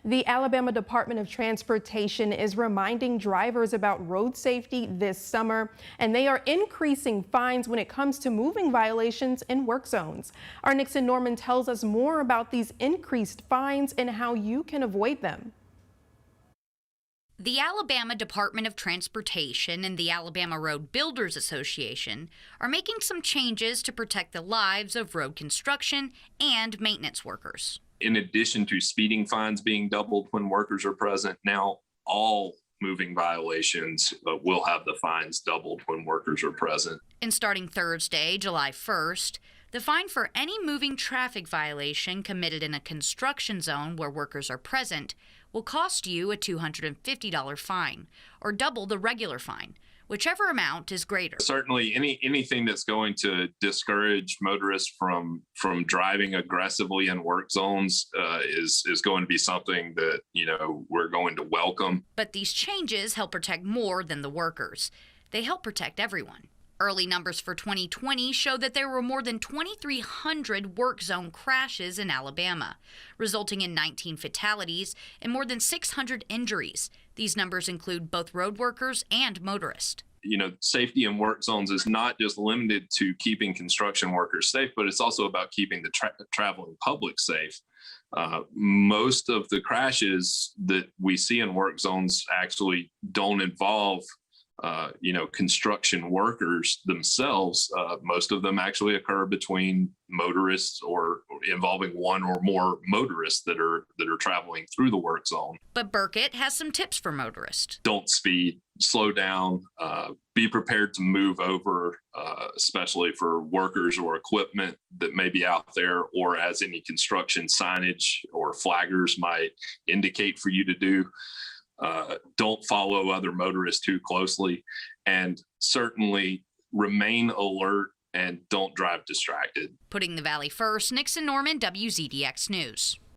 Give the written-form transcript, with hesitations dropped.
The Alabama Department of Transportation is reminding drivers about road safety this summer, and they are increasing fines when it comes to moving violations in work zones. Our Nixon Norman tells us more about these increased fines and how you can avoid them. The Alabama Department of Transportation and the Alabama Road Builders Association are making some changes to protect the lives of road construction and maintenance workers. In addition to speeding fines being doubled when workers are present, now all moving violations will have the fines doubled when workers are present. And starting Thursday, July 1st, the fine for any moving traffic violation committed in a construction zone where workers are present will cost you a $250 fine, or double the regular fine, whichever amount is greater. Certainly anything that's going to discourage motorists from driving aggressively in work zones is going to be something that, we're going to welcome. But these changes help protect more than the workers. They help protect everyone. Early numbers for 2020 show that there were more than 2,300 work zone crashes in Alabama, resulting in 19 fatalities and more than 600 injuries. These numbers include both road workers and motorists. Safety in work zones is not just limited to keeping construction workers safe, but it's also about keeping the traveling public safe. Most of the crashes that we see in work zones actually don't involve construction workers themselves. Most of them actually occur between motorists or involving one or more motorists that are traveling through the work zone. But Burkett has some tips for motorists. Don't speed, slow down, be prepared to move over, especially for workers or equipment that may be out there, or as any construction signage or flaggers might indicate for you to do. Don't follow other motorists too closely, and certainly remain alert and don't drive distracted. Putting the Valley first, Nixon Norman, WZDX News.